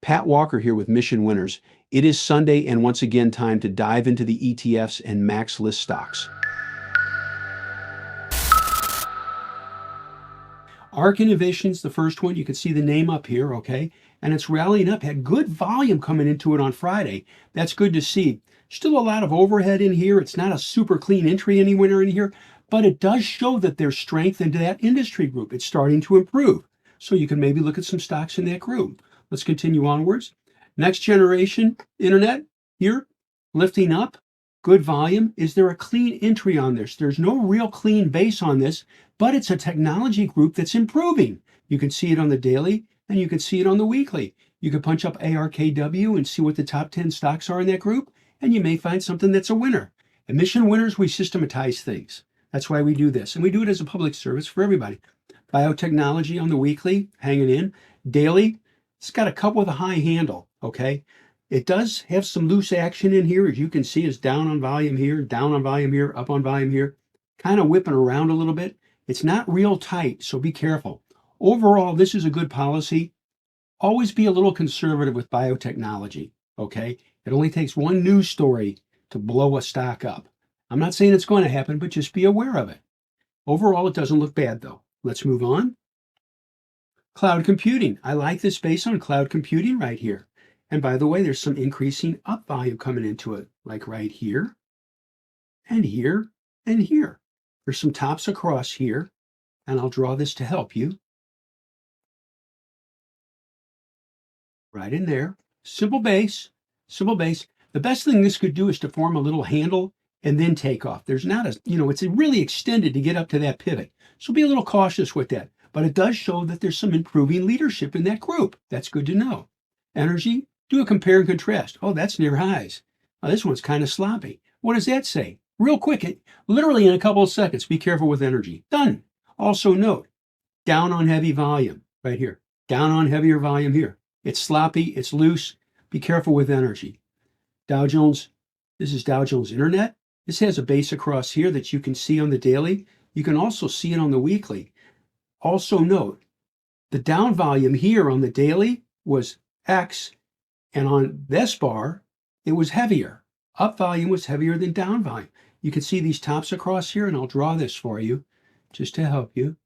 Pat Walker here with Mission Winners. It is Sunday and once again time to dive into the ETFs and MAXLIST stocks. ARK Innovations, the first one, you can see the name up here, okay? And it's rallying up, had good volume coming into it on Friday. That's good to see. Still a lot of overhead in here. It's not a super clean entry anywhere in here, but it does show that there's strength into that industry group. It's starting to improve. So you can maybe look at some stocks in that group. Let's continue onwards. Next generation internet here, lifting up, good volume. Is there a clean entry on this? There's no real clean base on this, but it's a technology group that's improving. You can see it on the daily and you can see it on the weekly. You can punch up ARKW and see what the top 10 stocks are in that group, and you may find something that's a winner. At Mission Winners, we systematize things. That's why we do this, and we do it as a public service for everybody. Biotechnology on the weekly, hanging in. Daily, it's got a cup with a high handle, okay? It does have some loose action in here. As you can see, it's down on volume here, down on volume here, up on volume here, kind of whipping around a little bit. It's not real tight, so be careful. Overall, this is a good policy. Always be a little conservative with biotechnology, okay? It only takes one news story to blow a stock up. I'm not saying it's going to happen, but just be aware of it. Overall, it doesn't look bad, though. Let's move on. Cloud computing. I like this based on cloud computing right here. And by the way, there's some increasing up volume coming into it, like right here, and here, and here. There's some tops across here, and I'll draw this to help you. Right in there. Simple base, simple base. The best thing this could do is to form a little handle and then take off. There's not a, it's really extended to get up to that pivot. So be a little cautious with that. But it does show that there's some improving leadership in that group. That's good to know. Energy, do a compare and contrast. Oh, that's near highs. Oh, this one's kind of sloppy. What does that say? Real quick, literally in a couple of seconds, be careful with energy. Done. Also note, down on heavy volume, right here. Down on heavier volume here. It's sloppy, it's loose. Be careful with energy. Dow Jones, this is Dow Jones Internet. This has a base across here that you can see on the daily. You can also see it on the weekly. Also note, the down volume here on the daily was X, and on this bar, it was heavier. Up volume was heavier than down volume. You can see these tops across here, and I'll draw this for you just to help you.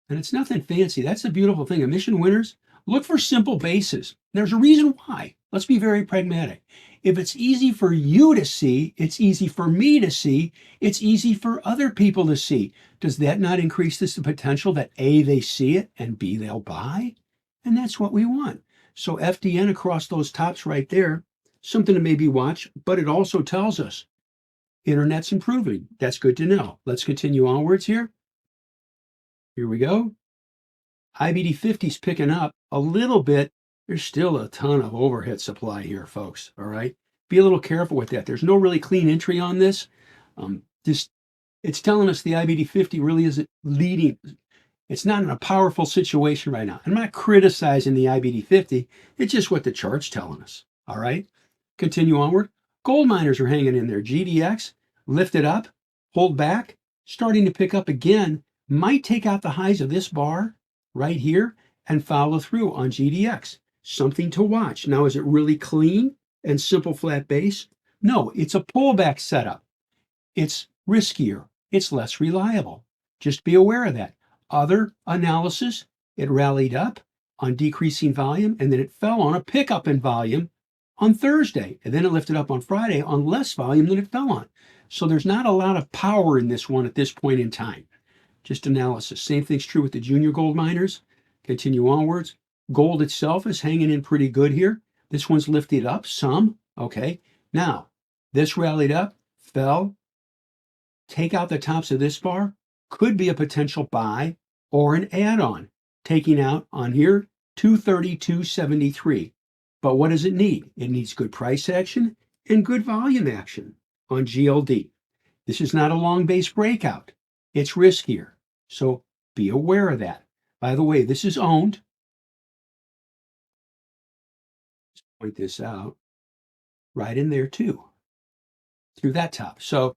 And it's nothing fancy. That's the beautiful thing. At Mission Winners, look for simple bases. There's a reason why. Let's be very pragmatic. If it's easy for you to see, it's easy for me to see, it's easy for other people to see. Does that not increase the potential that A, they see it, and B, they'll buy? And that's what we want. So FDN across those tops right there, something to maybe watch, but it also tells us internet's improving. That's good to know. Let's continue onwards here. Here we go. IBD 50 is picking up a little bit. There's still a ton of overhead supply here, folks. All right. Be a little careful with that. There's no really clean entry on this. It's telling us the IBD 50 really isn't leading. It's not in a powerful situation right now. I'm not criticizing the IBD 50. It's just what the chart's telling us. All right. Continue onward. Gold miners are hanging in there. GDX lifted up, pulled back, starting to pick up again. Might take out the highs of this bar right here and follow through on GDX. Something to watch. Now, is it really clean and simple flat base? No, it's a pullback setup. It's riskier. It's less reliable. Just be aware of that. Other analysis, it rallied up on decreasing volume, and then it fell on a pickup in volume on Thursday. And then it lifted up on Friday on less volume than it fell on. So there's not a lot of power in this one at this point in time. Just analysis. Same thing's true with the junior gold miners. Continue onwards. Gold itself is hanging in pretty good here. This one's lifted up some. Okay. Now, this rallied up, fell. Take out the tops of this bar. Could be a potential buy or an add-on. Taking out on here 232.73. But what does it need? It needs good price action and good volume action on GLD. This is not a long base breakout. It's riskier. So be aware of that. By the way, this is owned. Let's point this out right in there too, through that top. So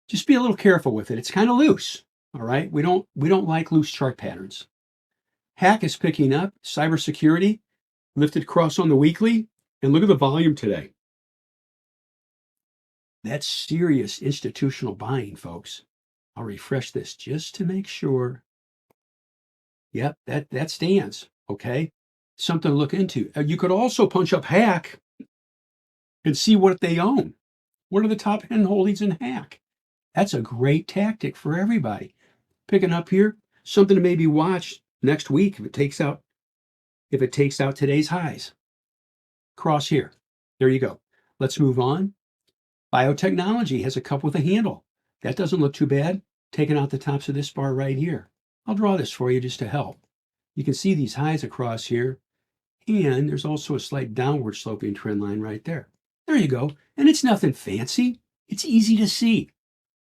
just be a little careful with it. It's kind of loose. All right. We don't like loose chart patterns. Hack is picking up. Cybersecurity. Lifted across on the weekly, and look at the volume today. That's serious institutional buying, folks. I'll refresh this just to make sure. Yep, that stands. Okay, something to look into. You could also punch up Hack and see what they own. What are the top 10 holdings in Hack? That's a great tactic for everybody. Picking up here, something to maybe watch next week if it takes out today's highs. Cross here. There you go. Let's move on. Biotechnology has a cup with a handle. That doesn't look too bad. Taking out the tops of this bar right here. I'll draw this for you just to help. You can see these highs across here, and there's also a slight downward sloping trend line right there. There you go. And it's nothing fancy. It's easy to see.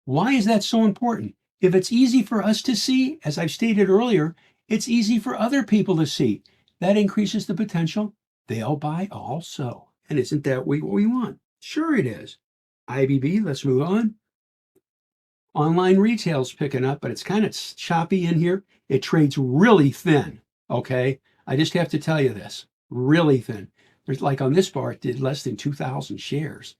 Why is that so important? If it's easy for us to see, as I've stated earlier, it's easy for other people to see. That increases the potential they'll buy also. And isn't that what we want? Sure it is. IBB, let's move on. Online retail's picking up, but it's kind of choppy in here. It trades really thin, okay? I just have to tell you this, really thin. There's like on this bar, it did less than 2,000 shares.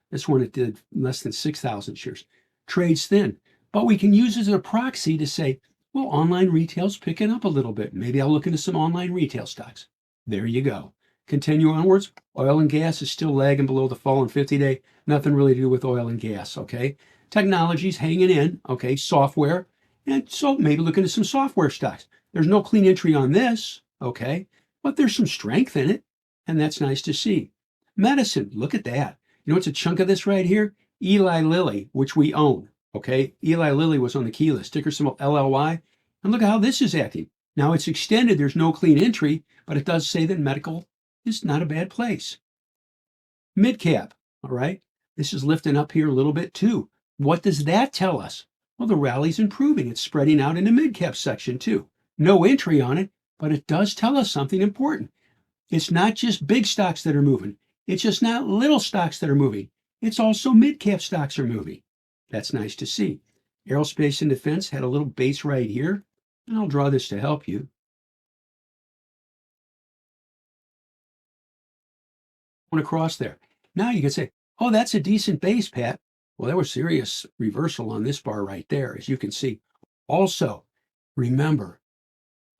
This one, it did less than 6,000 shares. Trades thin, but we can use it as a proxy to say, well, online retail's picking up a little bit. Maybe I'll look into some online retail stocks. There you go. Continue onwards. Oil and gas is still lagging below the fallen 50-day. Nothing really to do with oil and gas, okay? Technology's hanging in, okay? Software. And so maybe look into some software stocks. There's no clean entry on this, okay? But there's some strength in it, and that's nice to see. Medicine, look at that. You know what's a chunk of this right here? Eli Lilly, which we own, okay? Eli Lilly was on the key list, ticker symbol LLY. And look at how this is acting. Now it's extended, there's no clean entry, but it does say that medical is not a bad place. Mid cap, all right? This is lifting up here a little bit too. What does that tell us? Well, the rally's improving. It's spreading out in the mid cap section too. No entry on it, but it does tell us something important. It's not just big stocks that are moving. It's just not little stocks that are moving. It's also mid cap stocks are moving. That's nice to see. Aerospace and defense had a little base right here, and I'll draw this to help you. Went across there. Now you can say, oh, that's a decent base, Pat. Well, there was serious reversal on this bar right there, as you can see. Also, remember,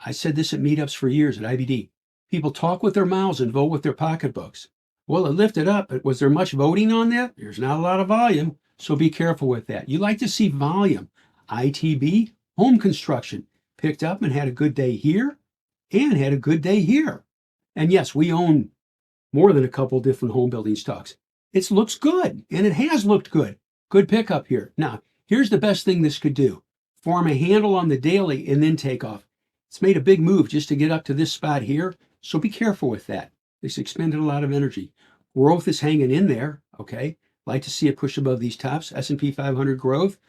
I said this at meetups for years at IBD. People talk with their mouths and vote with their pocketbooks. Well, it lifted up, but was there much voting on that? There's not a lot of volume, so be careful with that. You like to see volume. ITB, home construction, picked up and had a good day here and had a good day here. And yes, we own more than a couple different home building stocks. It looks good, and it has looked good. Good pickup here. Now, here's the best thing this could do. Form a handle on the daily and then take off. It's made a big move just to get up to this spot here, so be careful with that. It's expended a lot of energy. Growth is hanging in there, okay? Like to see it push above these tops. S&P 500 growth.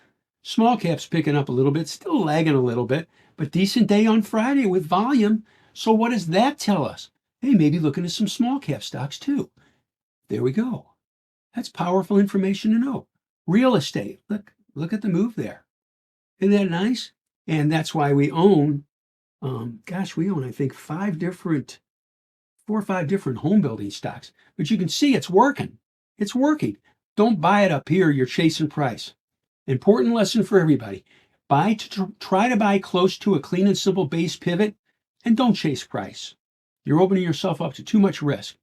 Small caps picking up a little bit, still lagging a little bit, but decent day on Friday with volume. So what does that tell us? Hey, maybe looking at some small cap stocks too. There we go. That's powerful information to know. Real estate, look at the move there. Isn't that nice? And that's why we own, we own, I think, 4 or 5 different home building stocks. But you can see it's working. It's working. Don't buy it up here. You're chasing price. Important lesson for everybody. Try to buy close to a clean and simple base pivot, and don't chase price. You're opening yourself up to too much risk.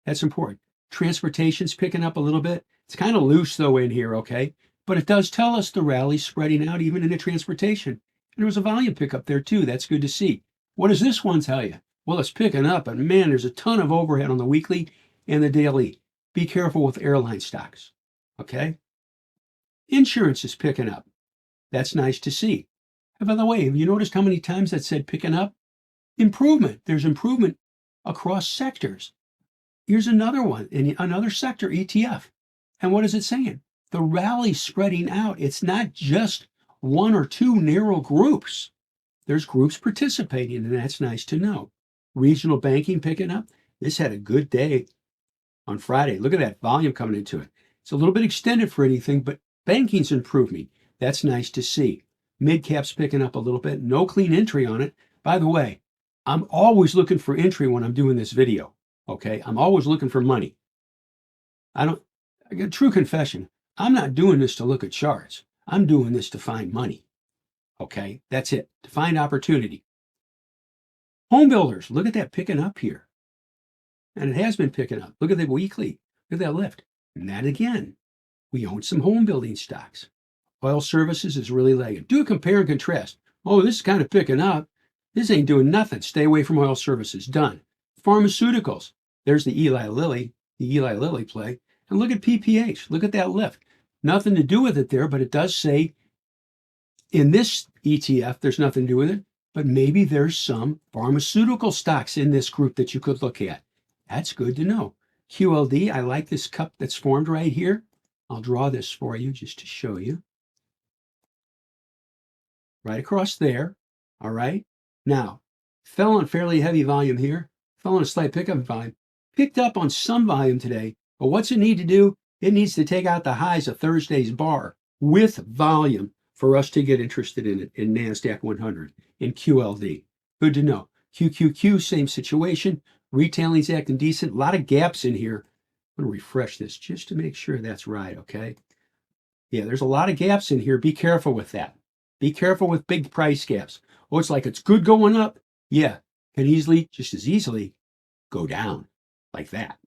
That's important. Transportation's picking up a little bit. It's kind of loose though in here, okay? But it does tell us the rally's spreading out even into transportation. And there was a volume pickup there too. That's good to see. What does this one tell you? Well, it's picking up, and man, there's a ton of overhead on the weekly and the daily. Be careful with airline stocks, okay? Insurance is picking up. That's nice to see. And by the way, have you noticed how many times that said picking up? Improvement. There's improvement across sectors. Here's another one, in another sector ETF. And what is it saying? The rally's spreading out. It's not just 1 or 2 narrow groups. There's groups participating, and that's nice to know. Regional banking picking up. This had a good day on Friday. Look at that volume coming into it. It's a little bit extended for anything, but banking's improving. That's nice to see. Mid-cap's picking up a little bit. No clean entry on it. By the way, I'm always looking for entry when I'm doing this video. Okay, I'm always looking for money. I got a true confession. I'm not doing this to look at charts. I'm doing this to find money. Okay, that's it. To find opportunity. Home builders, look at that picking up here. And it has been picking up. Look at the weekly. Look at that lift. And that again, we own some home building stocks. Oil services is really lagging. Do a compare and contrast. Oh, this is kind of picking up. This ain't doing nothing. Stay away from oil services. Done. Pharmaceuticals. There's the Eli Lilly play. And look at PPH. Look at that lift. Nothing to do with it there, but it does say in this ETF, there's nothing to do with it, but maybe there's some pharmaceutical stocks in this group that you could look at. That's good to know. QLD, I like this cup that's formed right here. I'll draw this for you just to show you. Right across there. All right. Now, fell on fairly heavy volume here, fell on a slight pickup in volume, picked up on some volume today, but what's it need to do? It needs to take out the highs of Thursday's bar with volume for us to get interested in it in NASDAQ 100, in QLD. Good to know. QQQ, same situation. Retailing's acting decent. A lot of gaps in here. I'm going to refresh this just to make sure that's right, okay? Yeah, there's a lot of gaps in here. Be careful with that. Be careful with big price gaps. Oh, it's like it's good going up. Yeah, can easily, just as easily, go down like that.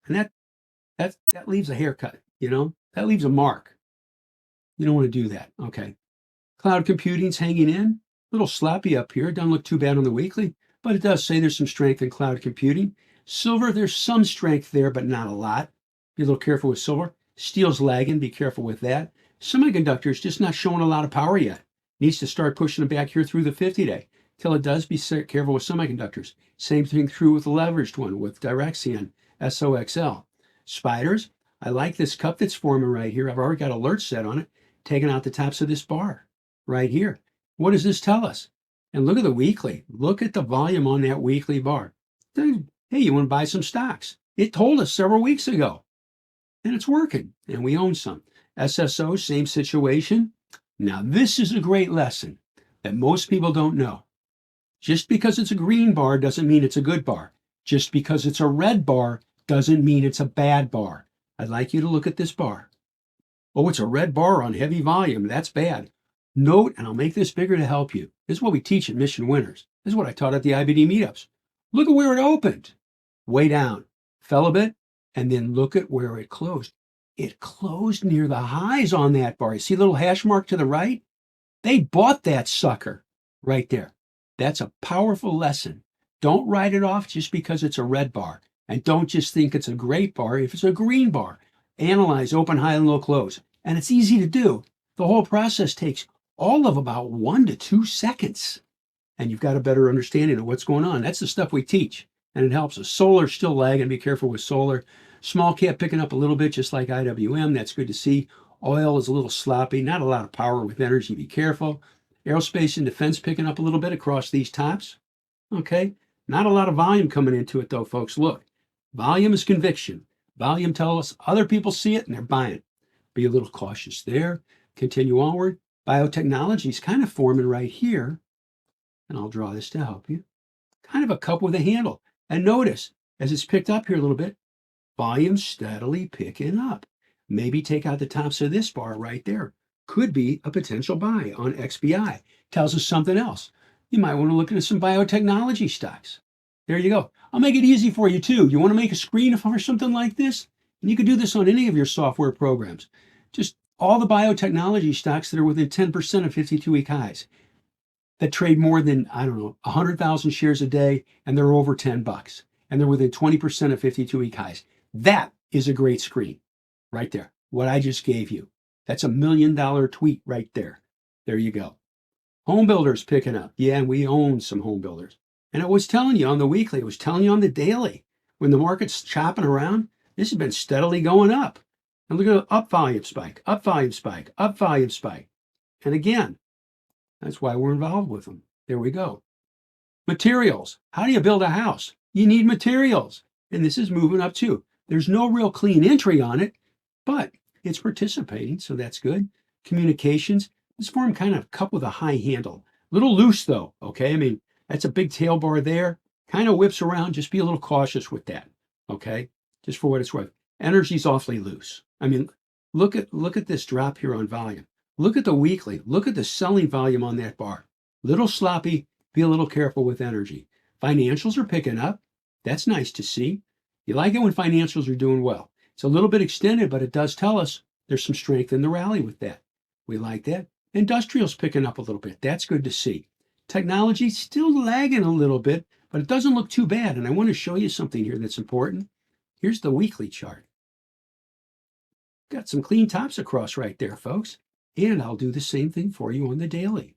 And that leaves a haircut, you know? That leaves a mark. You don't want to do that, okay? Cloud computing's hanging in. A little sloppy up here. Doesn't look too bad on the weekly, but it does say there's some strength in cloud computing. Silver, there's some strength there, but not a lot. Be a little careful with silver. Steel's lagging. Be careful with that. Semiconductors just not showing a lot of power yet. Needs to start pushing it back here through the 50-day. Till it does, be careful with semiconductors. Same thing true with the leveraged one with Direxion, SOXL. Spiders, I like this cup that's forming right here. I've already got alerts set on it, taking out the tops of this bar right here. What does this tell us? And look at the weekly. Look at the volume on that weekly bar. Hey, you want to buy some stocks? It told us several weeks ago. And it's working. And we own some. SSO, same situation. Now, this is a great lesson that most people don't know. Just because it's a green bar doesn't mean it's a good bar. Just because it's a red bar doesn't mean it's a bad bar. I'd like you to look at this bar. Oh, it's a red bar on heavy volume. That's bad. Note, and I'll make this bigger to help you. This is what we teach at Mission Winners. This is what I taught at the IBD meetups. Look at where it opened. Way down. Fell a bit. And then look at where it closed. It closed near the highs on that bar. You see the little hash mark to the right? They bought that sucker right there. That's a powerful lesson. Don't write it off just because it's a red bar. And don't just think it's a great bar if it's a green bar. Analyze open, high, and low close. And it's easy to do. The whole process takes all of about 1 to 2 seconds. And you've got a better understanding of what's going on. That's the stuff we teach. And it helps us. Solar's still lagging. Be careful with solar. Small cap picking up a little bit, just like IWM. That's good to see. Oil is a little sloppy. Not a lot of power with energy. Be careful. Aerospace and defense picking up a little bit across these tops. Okay. Not a lot of volume coming into it, though, folks. Look, volume is conviction. Volume tells us other people see it and they're buying it. Be a little cautious there. Continue onward. Biotechnology is kind of forming right here. And I'll draw this to help you. Kind of a cup with a handle. And notice, as it's picked up here a little bit, volume steadily picking up. Maybe take out the tops of this bar right there. Could be a potential buy on XBI. Tells us something else. You might want to look into some biotechnology stocks. There you go. I'll make it easy for you too. You want to make a screen for something like this? And you can do this on any of your software programs. Just all the biotechnology stocks that are within 10% of 52-week highs that trade more than, 100,000 shares a day, and they're over $10, and they're within 20% of 52-week highs. That is a great screen right there. What I just gave you. That's $1 million tweet right there. There you go. Home builders picking up. Yeah, and we own some home builders. And it was telling you on the weekly, it was telling you on the daily, when the market's chopping around, this has been steadily going up. And look at the up volume spike, up volume spike, up volume spike. And again, that's why we're involved with them. There we go. Materials. How do you build a house? You need materials. And this is moving up too. There's no real clean entry on it, but it's participating, so that's good. Communications. This form kind of cup with a high handle. Little loose though, okay? I mean, that's a big tail bar there. Kind of whips around. Just be a little cautious with that. okay? Just for what it's worth. Energy's awfully loose. I mean, look at this drop here on volume. Look at the weekly. Look at the selling volume on that bar. Little sloppy. Be a little careful with energy. Financials are picking up. That's nice to see. You like it when financials are doing well. It's a little bit extended, but it does tell us there's some strength in the rally with that. We like that. Industrial's picking up a little bit. That's good to see. Technology still lagging a little bit, but it doesn't look too bad. And I want to show you something here that's important. Here's the weekly chart. Got some clean tops across right there, folks. And I'll do the same thing for you on the daily.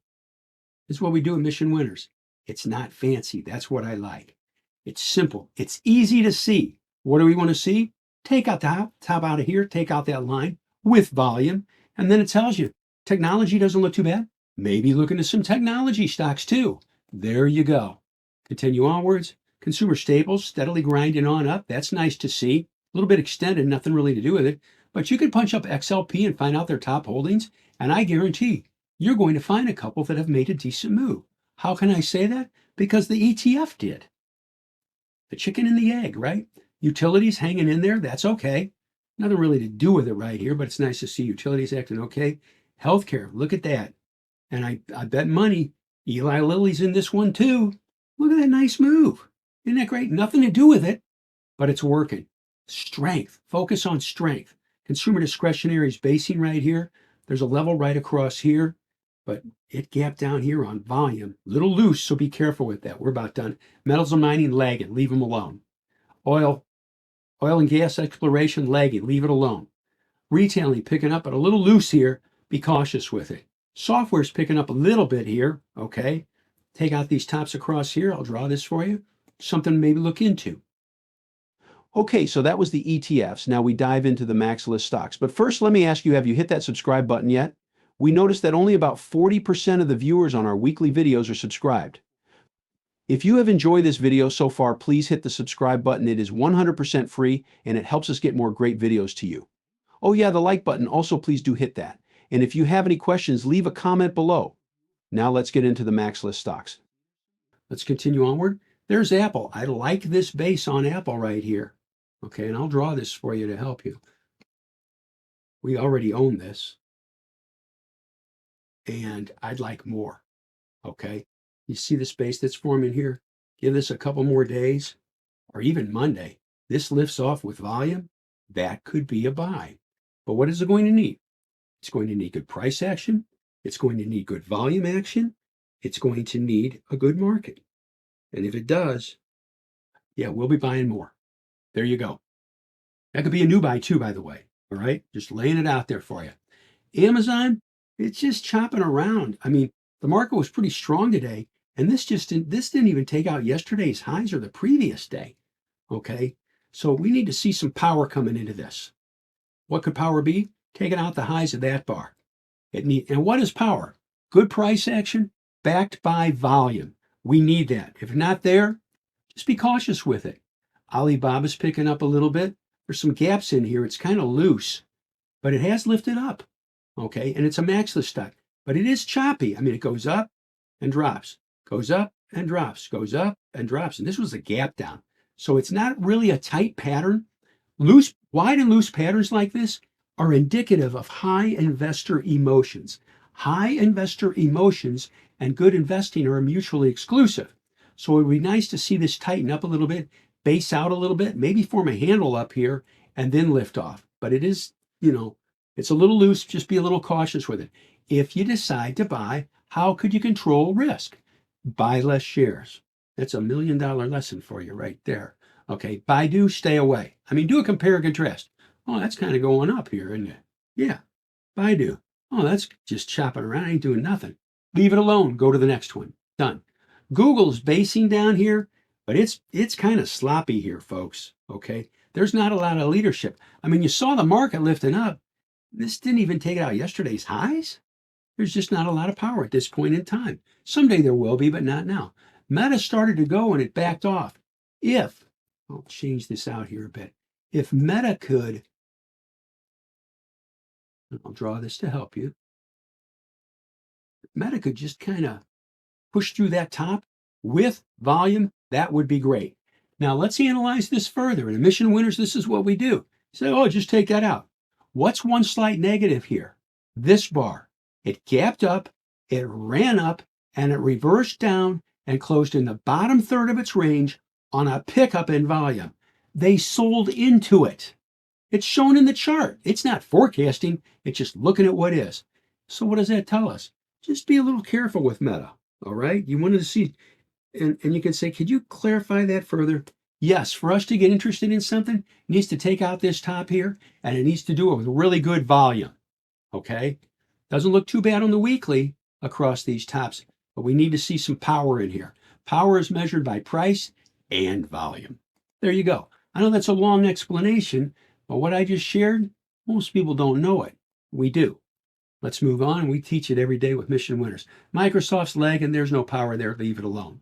This is what we do at Mission Winners. It's not fancy. That's what I like. It's simple. It's easy to see. What do we want to see? Take out the top out of here, take out that line with volume, and then it tells you technology doesn't look too bad. Maybe look into some technology stocks too. There you go. Continue onwards. Consumer staples steadily grinding on up. That's nice to see. A little bit extended, nothing really to do with it. But you can punch up XLP and find out their top holdings, and I guarantee you're going to find a couple that have made a decent move. How can I say that? Because the ETF did. The chicken and the egg, right? Utilities hanging in there, that's okay. Nothing really to do with it right here, but it's nice to see utilities acting okay. Healthcare, look at that. And I bet money, Eli Lilly's in this one too. Look at that nice move. Isn't that great? Nothing to do with it, but it's working. Strength, focus on strength. Consumer discretionary is basing right here. There's a level right across here, but it gapped down here on volume. Little loose, so be careful with that. We're about done. Metals and mining lagging, leave them alone. Oil and gas exploration lagging, leave it alone. Retailing picking up, but a little loose here. Be cautious with it. Software's picking up a little bit here, okay? Take out these tops across here. I'll draw this for you. Something to maybe look into. Okay, so that was the ETFs. Now we dive into the MAXLIST stocks. But first, let me ask you, have you hit that subscribe button yet? We noticed that only about 40% of the viewers on our weekly videos are subscribed. If you have enjoyed this video so far, please hit the subscribe button. It is 100% free, and it helps us get more great videos to you. Oh yeah, the like button, also please do hit that. And if you have any questions, leave a comment below. Now let's get into the MAXLIST stocks. Let's continue onward. There's Apple. I like this base on Apple right here. Okay, and I'll draw this for you to help you. We already own this, and I'd like more. Okay, you see the space that's forming here? Give this a couple more days, or even Monday. This lifts off with volume. That could be a buy. But what is it going to need? It's going to need good price action. It's going to need good volume action. It's going to need a good market. And if it does, yeah, we'll be buying more. There you go. That could be a new buy too, by the way. All right, just laying it out there for you. Amazon, it's just chopping around. I mean, the market was pretty strong today, and this didn't even take out yesterday's highs or the previous day. Okay, so we need to see some power coming into this. What could power be? Taking out the highs of that bar. And what is power? Good price action backed by volume. We need that. If not there, just be cautious with it. Alibaba's picking up a little bit. There's some gaps in here. It's kind of loose, but it has lifted up. Okay, and it's a MAXLIST stock, but it is choppy. I mean, it goes up and drops, goes up and drops, goes up and drops. And this was a gap down. So it's not really a tight pattern. Wide and loose patterns like this are indicative of high investor emotions. High investor emotions and good investing are mutually exclusive. So it would be nice to see this tighten up a little bit, base out a little bit, maybe form a handle up here and then lift off. But it is, it's a little loose. Just be a little cautious with it. If you decide to buy, how could you control risk? Buy less shares. That's $1 million lesson for you right there. Okay, BIDU, stay away. I mean, do a compare and contrast. Oh, that's kind of going up here, isn't it? Yeah, BIDU. Oh, that's just chopping around, ain't doing nothing. Leave it alone. Go to the next one. Done. Google's basing down here, but it's kind of sloppy here, folks. Okay, there's not a lot of leadership. I mean, you saw the market lifting up. This didn't even take out yesterday's highs. There's just not a lot of power at this point in time. Someday there will be, but not now. Meta started to go and it backed off. I'll change this out here a bit. If Meta could, I'll draw this to help you. If Meta could just kind of push through that top with volume, that would be great. Now let's analyze this further. In emission winners, this is what we do. You say, oh, just take that out. What's one slight negative here? This bar. It gapped up, it ran up, and it reversed down and closed in the bottom third of its range on a pickup in volume. They sold into it. It's shown in the chart. It's not forecasting. It's just looking at what is. So what does that tell us? Just be a little careful with Meta. All right. You wanted to see, and you can say, could you clarify that further? Yes, for us to get interested in something, it needs to take out this top here, and it needs to do it with really good volume. Okay. Doesn't look too bad on the weekly across these tops, but we need to see some power in here. Power is measured by price and volume. There you go. I know that's a long explanation, but what I just shared, most people don't know it. We do. Let's move on. We teach it every day with mission winners. Microsoft's lagging. There's no power there. Leave it alone.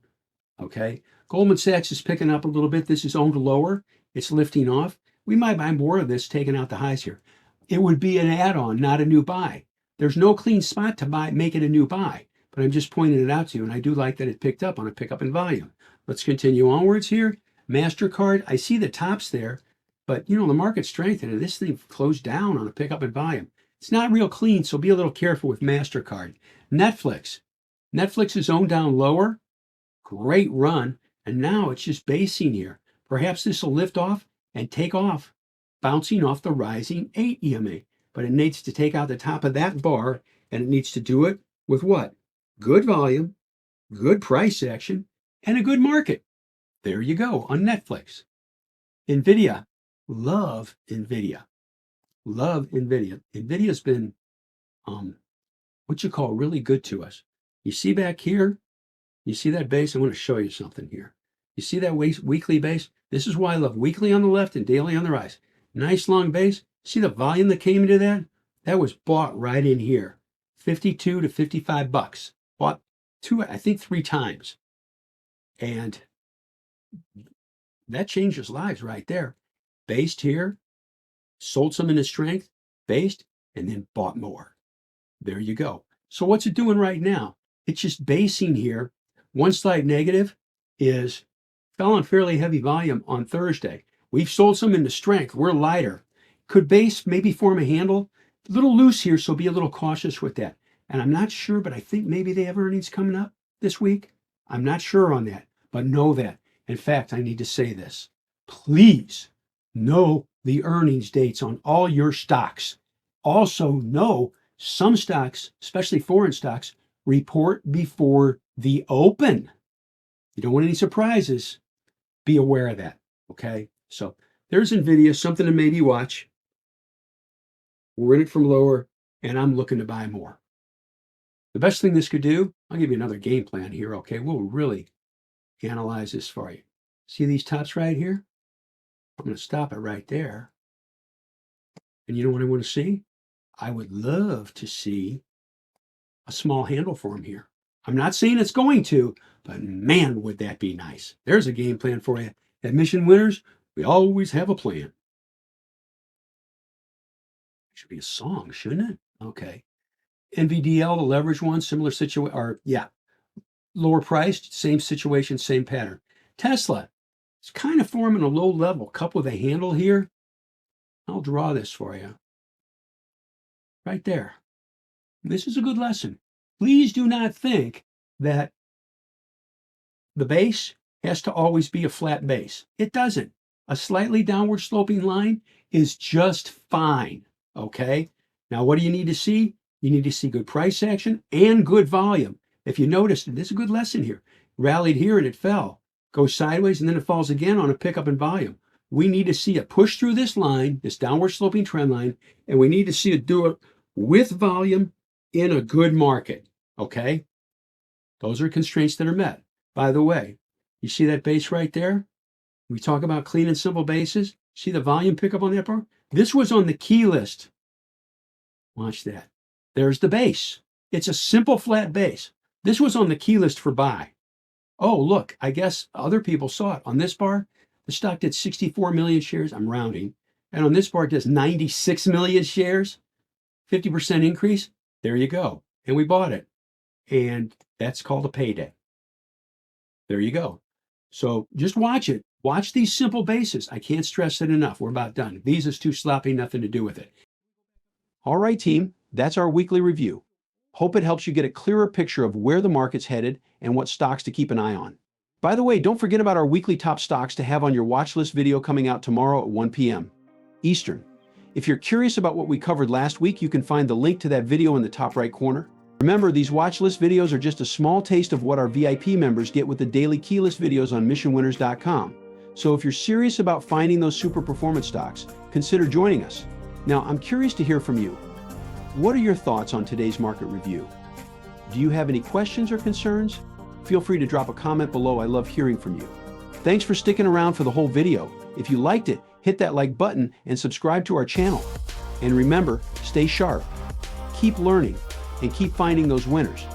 Okay. Goldman Sachs is picking up a little bit. This is owned lower. It's lifting off. We might buy more of this, taking out the highs here. It would be an add-on, not a new buy. There's no clean spot to buy, make it a new buy, but I'm just pointing it out to you. And I do like that it picked up on a pickup in volume. Let's continue onwards here. MasterCard, I see the tops there, but you know, the market's strengthening. This thing closed down on a pickup in volume. It's not real clean, so be a little careful with MasterCard. Netflix is owned down lower. Great run. And now it's just basing here. Perhaps this will lift off and take off, bouncing off the rising 8 EMA. But it needs to take out the top of that bar, and it needs to do it with what? Good volume, good price action, and a good market. There you go on Netflix. NVIDIA. Love NVIDIA. Love NVIDIA. NVIDIA's been what you call really good to us. You see back here, you see that base? I want to show you something here. You see that weekly base? This is why I love weekly on the left and daily on the right. Nice long base. See the volume that came into that? That was bought right in here. 52 to 55 bucks. Bought I think 3 times. And that changes lives right there. Based here, sold some into strength, based, and then bought more. There you go. So what's it doing right now? It's just basing here. One slight negative is fell on fairly heavy volume on Thursday. We've sold some into strength. We're lighter. Could base maybe form a handle? A little loose here, so be a little cautious with that. And I'm not sure, but I think maybe they have earnings coming up this week. I'm not sure on that, but know that. In fact, I need to say this. Please know the earnings dates on all your stocks. Also know some stocks, especially foreign stocks, report before the open. You don't want any surprises. Be aware of that. Okay. So there's NVIDIA, something to maybe watch. We're in it from lower, and I'm looking to buy more. The best thing this could do, I'll give you another game plan here. Okay. We'll really analyze this for you. See these tops right here? I'm going to stop it right there. And you know what I want to see? I would love to see a small handle for him here. I'm not saying it's going to, but man, would that be nice. There's a game plan for you. At Mission Winners, we always have a plan. It should be a song, shouldn't it? Okay. NVDL, the leverage one, similar situation, or yeah, lower priced, same situation, same pattern. Tesla, it's kind of forming a low level, coupled with a handle here. I'll draw this for you. Right there. This is a good lesson. Please do not think that the base has to always be a flat base. It doesn't. A slightly downward sloping line is just fine. Okay. Now, what do you need to see? You need to see good price action and good volume. If you notice, this is a good lesson here. Rallied here and it fell. Goes sideways and then it falls again on a pickup in volume. We need to see it push through this line, this downward sloping trend line, and we need to see it do it with volume in a good market. Okay. Those are constraints that are met. By the way, you see that base right there? We talk about clean and simple bases. See the volume pickup on that bar? This was on the key list. Watch that. There's the base. It's a simple flat base. This was on the key list for buy. Oh, look, I guess other people saw it. On this bar, the stock did 64 million shares. I'm rounding. And on this bar, it does 96 million shares. 50% increase. There you go. And we bought it. And that's called a payday. There you go. So just watch it. Watch these simple bases. I can't stress it enough. We're about done. Visa's too sloppy, nothing to do with it. All right, team, that's our weekly review. Hope it helps you get a clearer picture of where the market's headed and what stocks to keep an eye on. By the way, don't forget about our weekly top stocks to have on your watch list video coming out tomorrow at 1 p.m. Eastern. If you're curious about what we covered last week, you can find the link to that video in the top right corner. Remember, these watch list videos are just a small taste of what our VIP members get with the daily keylist videos on missionwinners.com. So if you're serious about finding those super performance stocks, consider joining us. Now, I'm curious to hear from you. What are your thoughts on today's market review? Do you have any questions or concerns? Feel free to drop a comment below. I love hearing from you. Thanks for sticking around for the whole video. If you liked it, hit that like button and subscribe to our channel. And remember, stay sharp, keep learning, and keep finding those winners.